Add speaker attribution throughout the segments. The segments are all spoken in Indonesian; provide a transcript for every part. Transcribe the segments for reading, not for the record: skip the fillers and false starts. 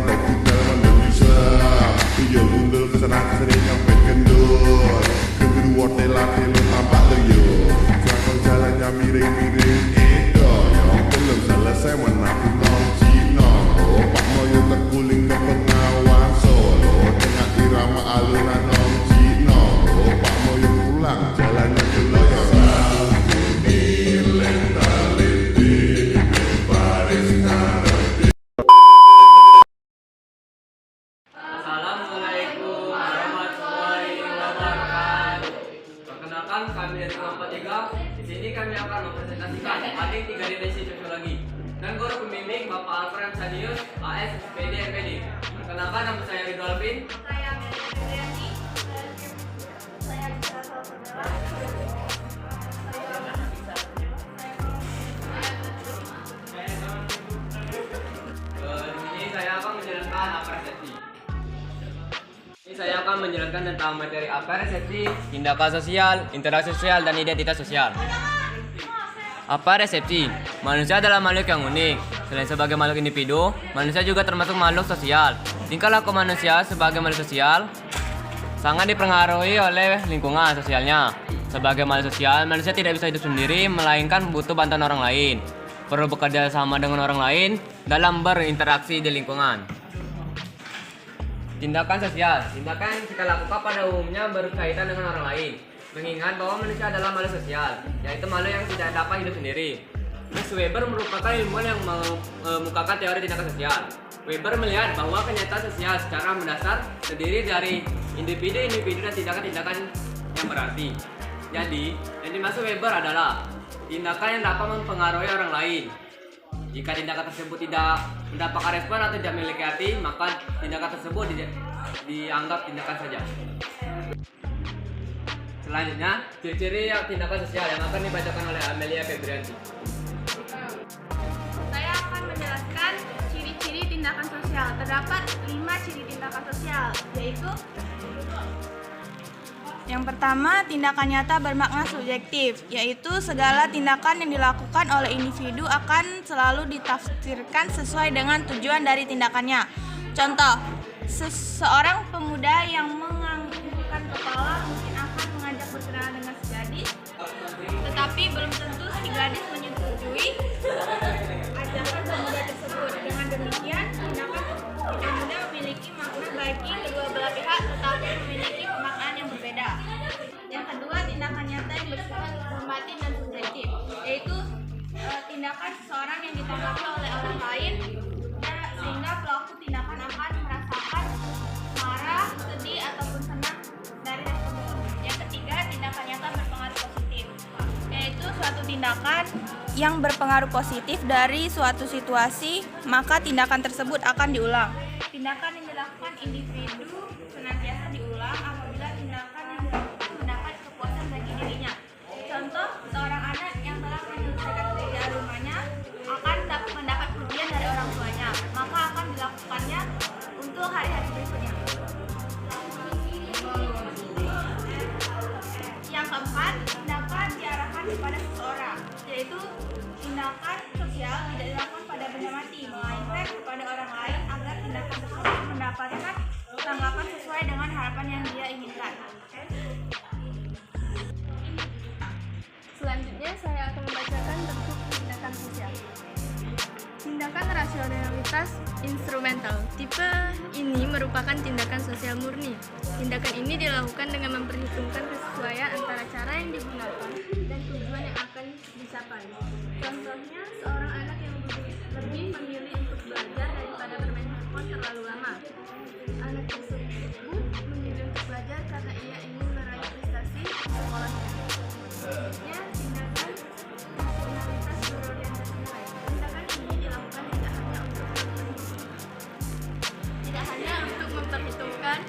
Speaker 1: partai kita Indonesia. Iya gundul kesana kesini nyampe kendul. Kedua tela-tela tampak loyo. Jangan jalannya miring-miring itu. Yang belum selesai menakut non Cino. Pak Moyo terguling ke Bengawan Solo. Dengan irama alunan non Cino. Pak Moyo pulang jalannya ke loyo.
Speaker 2: Assalamualaikum warahmatullahi wabarakatuh. Perkenalkan, kami dari kelompok 3. Di sini kami akan mempresentasikan materi 3 dimensi sosiologi. Dan guru pembimbing Bapak Alfred Sadius, AS, SPD, MPD. Perkenalkan, nama saya Ridho Alvin.
Speaker 3: Saya Meli Febriani. Saya Gisela Salvadora.
Speaker 2: Saya akan menjelaskan tentang materi apa-resepsi, tindakan sosial, interaksi sosial, dan identitas sosial. Apa-resepsi? Manusia adalah makhluk yang unik. Selain sebagai makhluk individu, manusia juga termasuk makhluk sosial. Tingkah laku manusia sebagai makhluk sosial sangat dipengaruhi oleh lingkungan sosialnya. Sebagai makhluk sosial, manusia tidak bisa hidup sendiri, melainkan butuh bantuan orang lain. Perlu bekerja sama dengan orang lain dalam berinteraksi di lingkungan. Tindakan sosial. Tindakan yang kita lakukan pada umumnya berkaitan dengan orang lain. Mengingat bahwa manusia adalah makhluk sosial, yaitu makhluk yang tidak dapat hidup sendiri. Max Weber merupakan ilmuwan yang mengemukakan teori tindakan sosial. Weber melihat bahwa kenyataan sosial secara mendasar terdiri dari individu-individu dan tindakan-tindakan yang berarti. Jadi, yang dimaksud Weber adalah tindakan yang dapat mempengaruhi orang lain. Jika tindakan tersebut tidak mendapatkan respon atau tidak memiliki arti, maka tindakan tersebut dianggap tindakan saja. Selanjutnya, ciri-ciri tindakan sosial yang akan dibacakan oleh Amelia Febriani.
Speaker 3: Saya akan menjelaskan ciri-ciri tindakan sosial. Terdapat 5 ciri tindakan sosial, yaitu yang pertama, tindakan nyata bermakna subjektif, yaitu segala tindakan yang dilakukan oleh individu akan selalu ditafsirkan sesuai dengan tujuan dari tindakannya. Contoh, seorang pemuda yang menganggukkan kepala mungkin akan mengajak berkenalan dengan si gadis, tetapi belum tentu si gadis menyetujui ajakan pemuda tersebut. Dengan demikian, tindakan pemuda memiliki makna bagi kedua belah pihak, tetapi memiliki pemaknaan yang berbeda. Yang kedua, tindakan nyata yang bersifat normatif dan subjektif, yaitu tindakan seseorang yang ditanggapi oleh orang lain sehingga pelaku tindakan akan merasakan marah, sedih, ataupun senang dari respon tersebut. Yang ketiga, tindakan nyata berpengaruh positif, yaitu suatu tindakan yang berpengaruh positif dari suatu situasi, maka tindakan tersebut akan diulang. Tindakan yang dilakukan individu senantiasa diulang apabila tindakan yang dilakukan mendapat kepuasan bagi dirinya. Contoh, seorang anak yang telah menyelesaikan pekerjaan rumahnya akan mendapat pujian dari orang tuanya, maka akan dilakukannya untuk hari-hari berikutnya. Yang keempat, tindakan diarahkan kepada seseorang, yaitu tindakan sosial tidak dilakukan pada benda mati, melainkan kepada orang lain agar tindakan tersebut mendapatkan tanggapan sesuai dengan harapan yang dia inginkan.
Speaker 4: Selanjutnya saya akan membacakan bentuk tindakan sosial. Tindakan rasionalitas instrumental. Tipe ini merupakan tindakan sosial murni. Tindakan ini dilakukan dengan memperhitungkan kesesuaian antara cara yang digunakan dan tujuan yang akan dicapai. Contohnya, seorang anak yang lebih memilih untuk belajar daripada bermain handphone terlalu lama. Anak tersebut memilih untuk belajar karena ia ingin meraih prestasi di sekolahnya. Selanjutnya, tindakan rasionalitas berorientasi nilai. Tindakan ini dilakukan tidak hanya untuk memperhitungkan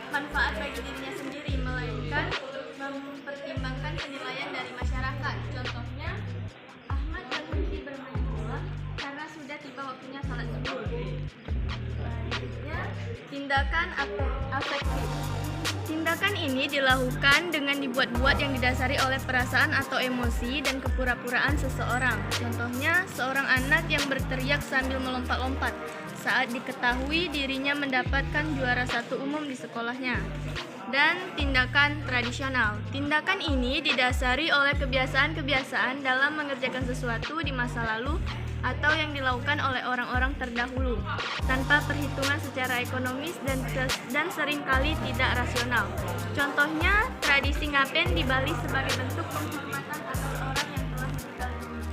Speaker 4: manfaat bagi dirinya sendiri, melainkan mempertimbangkan penilaian dari masyarakat. Contohnya, Ahmad berhenti bermain bola karena sudah tiba waktunya salat subuh. Selanjutnya, tindakan afektif. Tindakan ini dilakukan dengan dibuat-buat yang didasari oleh perasaan atau emosi dan kepura-puraan seseorang. Contohnya, seorang anak yang berteriak sambil melompat-lompat. saat diketahui dirinya mendapatkan juara satu umum di sekolahnya. Dan tindakan tradisional. Tindakan ini didasari oleh kebiasaan-kebiasaan dalam mengerjakan sesuatu di masa lalu atau yang dilakukan oleh orang-orang terdahulu tanpa perhitungan secara ekonomis dan seringkali tidak rasional. Contohnya, tradisi ngapen di Bali sebagai bentuk penghormatan atas orang yang telah meninggal dunia.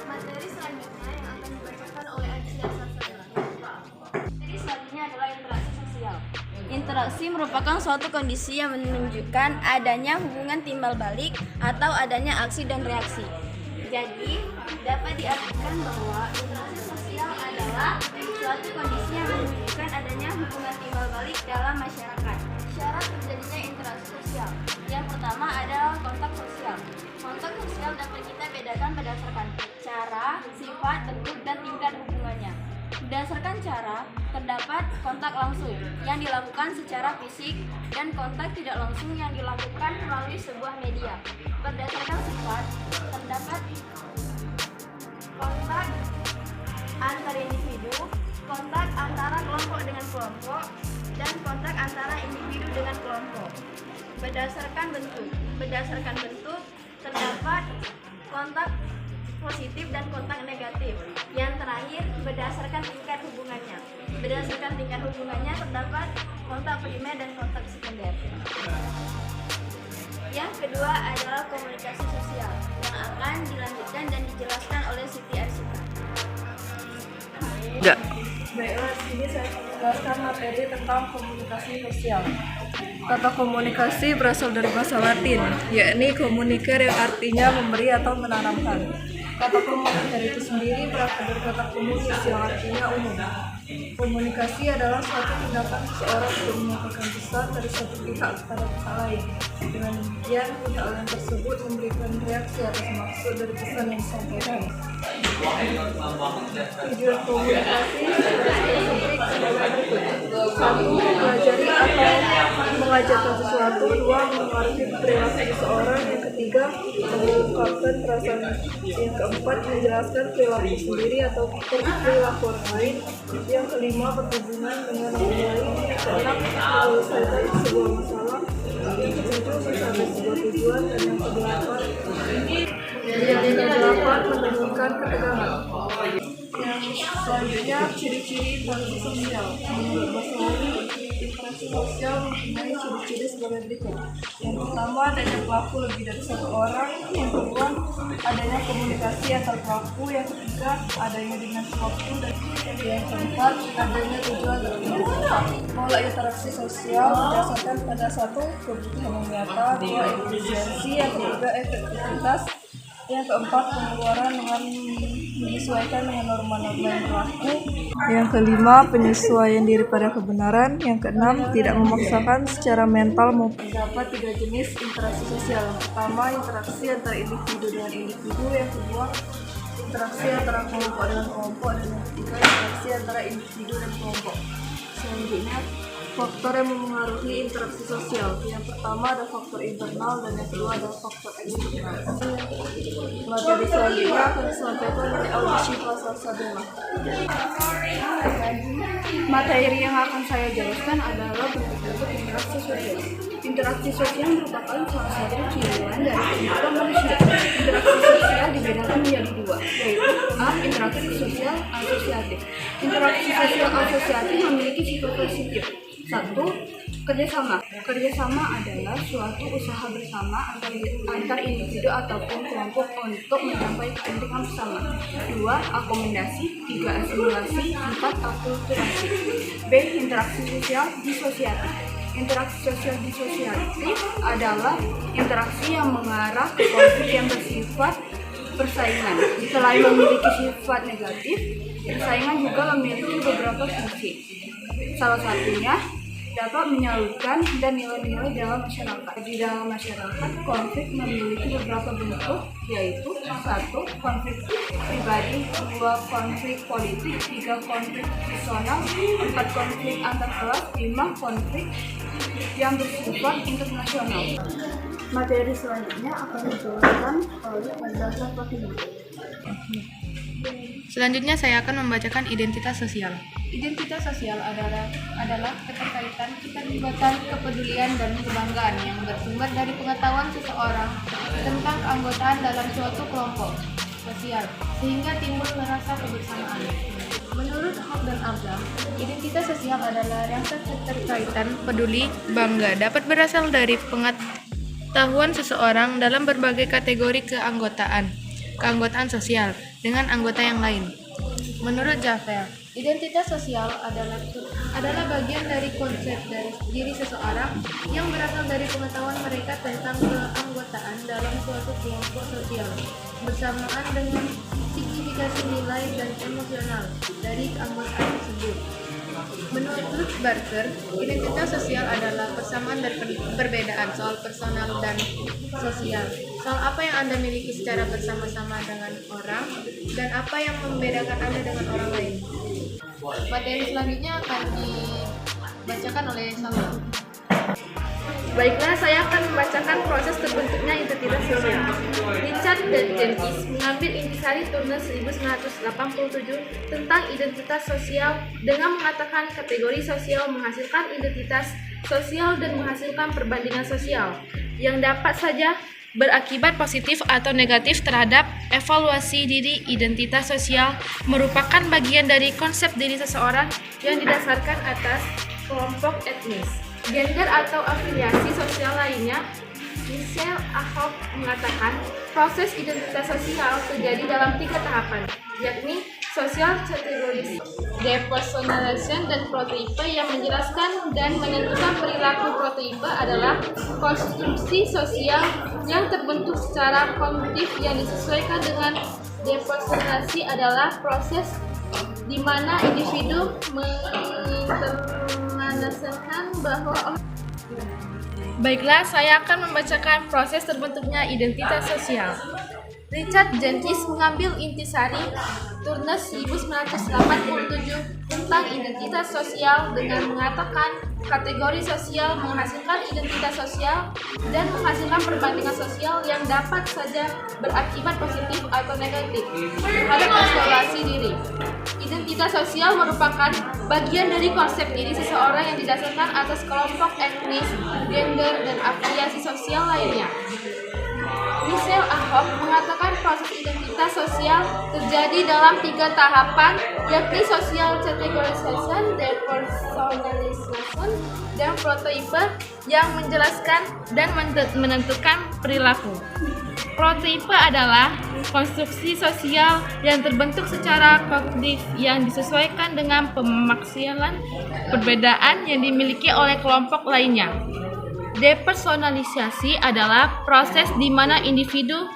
Speaker 4: Materi selanjutnya yang akan dibacakan oleh Aji Asasada. Materi selanjutnya adalah interaksi sosial.
Speaker 3: Interaksi merupakan suatu kondisi yang menunjukkan adanya hubungan timbal balik atau adanya aksi dan reaksi. Jadi, dapat diartikan bahwa interaksi sosial adalah suatu kondisi yang menunjukkan adanya hubungan timbal balik dalam masyarakat. Syarat terjadinya interaksi sosial. Yang pertama adalah kontak sosial. Kontak sosial dapat kita bedakan berdasarkan cara, sifat, bentuk, dan tingkat hubungannya. Berdasarkan cara, terdapat kontak langsung yang dilakukan secara fisik dan kontak tidak langsung yang dilakukan melalui sebuah media. Berdasarkan sifat, terdapat kontak antar individu, kontak antara kelompok dengan kelompok, dan kontak antara individu dengan kelompok. Berdasarkan bentuk, terdapat kontak positif dan kontak negatif. Yang terakhir, berdasarkan tingkat hubungannya. Berdasarkan tingkat hubungannya terdapat kontak primer dan kontak sekunder. Yang kedua adalah komunikasi sosial yang akan dilanjutkan dan dijelaskan oleh Siti Arsita.
Speaker 5: Baiklah, sini saya akan menjelaskan materi tentang komunikasi sosial. Kata komunikasi berasal dari bahasa Latin, yakni communicare yang artinya memberi atau menanamkan. Kata komunikasi itu sendiri berasal dari kata komunis yang artinya umum. Komunikasi adalah suatu tindakan seseorang untuk menyampaikan pesan dari satu pihak kepada pihak lain. Dengan demikian, pihak lain tersebut memberikan reaksi atas maksud dari pesan yang disampaikan. Tujuan komunikasi sebagai berikut. 1. Mempelajari atau mengajarkan sesuatu. 2. Mengerti perilaku seseorang. Yang ketiga, mengungkapkan perasaan. Yang keempat, menjelaskan perilaku sendiri atau perilaku orang lain. Yang kelima, berhubungan dengan orang lain. Yang keenam, menyelesaikan sebuah masalah. Yang ketujuh, mencapai sebuah tujuan. Dan yang kedelapan, menemukan ketegangan. Yang selanjutnya, ciri-ciri interaksi sosial. Menurut Baswari, interaksi sosial mempunyai ciri-ciri sebagai berikut. Yang pertama, adanya pelaku lebih dari satu orang. Yang kedua, adanya komunikasi antar pelaku. Yang ketiga, adanya dinamika waktu. Dan yang keempat, adanya tujuan tertentu. Pola interaksi sosial berdasarkan pada 1. Kebutuhan yang nyata. 2. Efisiensi. Yang ketiga, efektivitas. Yang keempat, pengeluaran dengan menyesuaikan dengan norma-norma yang berlaku. Yang kelima, penyesuaian diri pada kebenaran. Yang keenam, tidak memaksakan secara mental maupun. Terdapat 3 jenis interaksi sosial. Yang pertama, interaksi antara individu dengan individu. Yang kedua, interaksi antara kelompok dengan kelompok. Dan yang ketiga, interaksi antara individu dan kelompok. Selanjutnya, faktor yang mempengaruhi interaksi sosial. Yang pertama ada faktor internal dan yang kedua ada faktor eksternal. Materi selanjutnya akan disampaikan oleh Audisi Pasal Sabela. Materi yang akan saya jelaskan adalah bentuk-bentuk interaksi sosial. Interaksi sosial merupakan salah satu ciri-ciri dari kehidupan manusia. Interaksi sosial dibedakan menjadi 2, yaitu A. Interaksi sosial asosiatif. Interaksi sosial asosiatif memiliki sifat positif. 1. Kerjasama. Kerjasama adalah suatu usaha bersama antar individu ataupun kelompok untuk mencapai kepentingan bersama. 2. Akomodasi. 3. Asimilasi. 4. akulturasi. B. Interaksi sosial disosiatif. Interaksi sosial disosiatif adalah interaksi yang mengarah ke konflik yang bersifat persaingan. Selain memiliki sifat negatif, persaingan juga memiliki beberapa fungsi. Salah satunya dapat menyalurkan dan nilai-nilai dalam masyarakat. Di dalam masyarakat, konflik memiliki beberapa bentuk, yaitu 1. Konflik pribadi, 2. Konflik politik, 3. Konflik personal, 4. Konflik antar kelas, 5. Konflik yang bersifat internasional. Materi selanjutnya akan dijelaskan oleh Madrasah Fatimah.
Speaker 3: Selanjutnya saya akan membacakan identitas sosial.
Speaker 5: Identitas sosial adalah keterkaitan, keterlibatan, kepedulian, dan kebanggaan yang bersumber dari pengetahuan seseorang tentang keanggotaan dalam suatu kelompok sosial, sehingga timbul rasa kebersamaan. Menurut Hobbes dan Abraham, identitas sosial adalah rasa keterkaitan, peduli, bangga dapat berasal dari pengetahuan seseorang dalam berbagai kategori keanggotaan sosial dengan anggota yang lain. Menurut Jaffer, identitas sosial adalah bagian dari konsep dari diri seseorang yang berasal dari pengetahuan mereka tentang keanggotaan dalam suatu kelompok sosial, bersamaan dengan signifikasi nilai dan emosional dari keanggotaan tersebut. Menurut Barker, identitas sosial adalah persamaan dan perbedaan soal personal dan sosial, soal apa yang Anda miliki secara bersama-sama dengan orang dan apa yang membedakan Anda dengan orang lain. Materi selanjutnya akan dibacakan oleh Salwa.
Speaker 4: Baiklah, saya akan membacakan proses terbentuknya identitas sosial. Richard dan Jenkins mengambil intisari Turner 1987 tentang identitas sosial dengan mengatakan kategori sosial menghasilkan identitas sosial dan menghasilkan perbandingan sosial yang dapat saja berakibat positif atau negatif terhadap evaluasi diri. Identitas sosial merupakan bagian dari konsep diri seseorang yang didasarkan atas kelompok etnis, gender atau afiliasi sosial lainnya. Michel Ahaub mengatakan proses identitas sosial terjadi dalam 3 tahapan, yakni social categories, depersonalization, dan prototipe. Yang menjelaskan dan menentukan perilaku prototipe adalah konstruksi sosial yang terbentuk secara kognitif yang disesuaikan dengan depersonalisasi adalah proses di mana individu menginternalisasikan bahwa Baiklah, saya akan membacakan proses terbentuknya identitas sosial. Richard Jenkins mengambil intisari Turner 1987 tentang identitas sosial dengan mengatakan kategori sosial menghasilkan identitas sosial dan menghasilkan perbandingan sosial yang dapat saja berakibat positif atau negatif terhadap evaluasi diri. Identitas sosial merupakan bagian dari konsep diri seseorang yang didasarkan atas kelompok etnis, gender, dan afiliasi sosial lainnya. Michel Ahaub mengatakan proses identitas sosial terjadi dalam 3 tahapan, yakni social categorization, depersonalization, dan prototipe yang menjelaskan dan menentukan perilaku. Prototipe adalah konstruksi sosial yang terbentuk secara kognitif yang disesuaikan dengan pemaksialan perbedaan yang dimiliki oleh kelompok lainnya. Depersonalisasi adalah proses di mana individu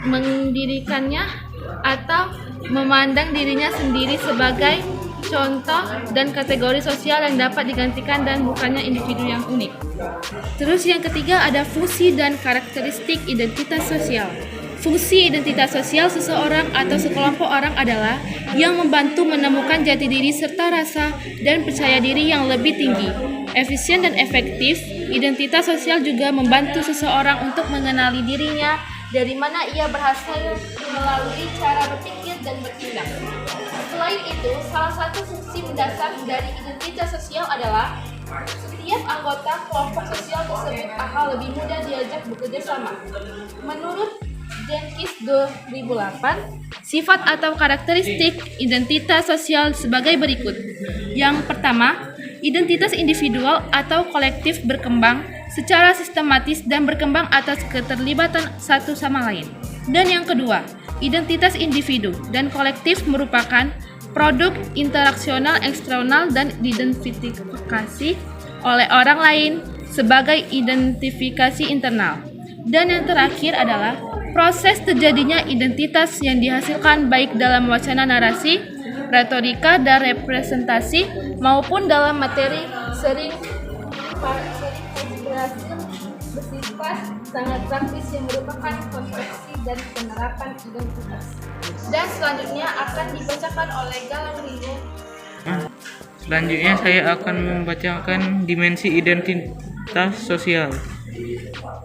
Speaker 4: mendirikannya atau memandang dirinya sendiri sebagai contoh dan kategori sosial yang dapat digantikan dan bukannya individu yang unik. Terus yang ketiga ada fungsi dan karakteristik identitas sosial. Fungsi identitas sosial seseorang atau sekelompok orang adalah yang membantu menemukan jati diri serta rasa dan percaya diri yang lebih tinggi. Efisien dan efektif, identitas sosial juga membantu seseorang untuk mengenali dirinya, dari mana ia berhasil melalui cara berpikir dan bertindak. Selain itu, salah satu fungsi mendasar dari identitas sosial adalah setiap anggota kelompok sosial tersebut akan lebih mudah diajak bekerja sama. Menurut Jenkins 2008, sifat atau karakteristik identitas sosial sebagai berikut. Yang pertama, identitas individual atau kolektif berkembang secara sistematis dan berkembang atas keterlibatan satu sama lain. Dan yang kedua, identitas individu dan kolektif merupakan produk interaksional eksternal dan diidentifikasi oleh orang lain sebagai identifikasi internal. Dan yang terakhir adalah proses terjadinya identitas yang dihasilkan baik dalam wacana narasi, retorika, dan representasi maupun dalam materi sering berhasil bersifat sangat praktis yang merupakan konstruksi dan penerapan identitas. Dan selanjutnya akan dibacakan oleh Galang Ringo.
Speaker 6: Selanjutnya saya akan membacakan dimensi identitas sosial.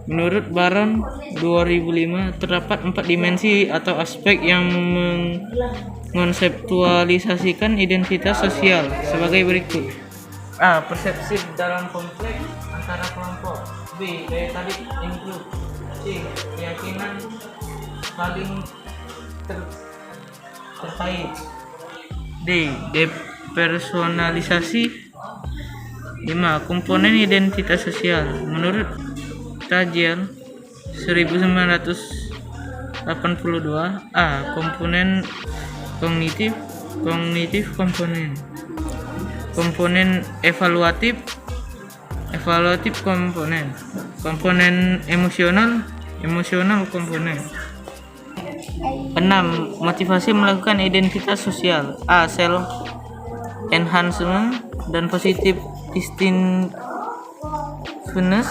Speaker 6: Menurut Baron 2005, terdapat 4 dimensi atau aspek yang Mengkonseptualisasikan identitas sosial sebagai berikut. A. Persepsi dalam konflik antara kelompok. B. Daya tarik include. C. Keyakinan saling terkait. D. Depersonalisasi. 5. Komponen identitas sosial. Menurut Rajiel 1982, A. Komponen kognitif komponen. Komponen evaluatif komponen emosional komponen. 6. Motivasi melakukan identitas sosial. A. Self enhancement dan positive distinctiveness.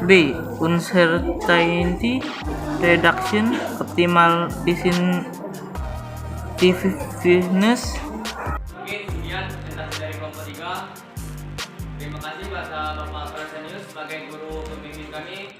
Speaker 6: B. Uncertainty reduction optimal distinctiveness.
Speaker 2: Oke, sekian presentasi dari kelompok 3. Terima kasih kepada Bapak Prasenius sebagai guru pembimbing kami.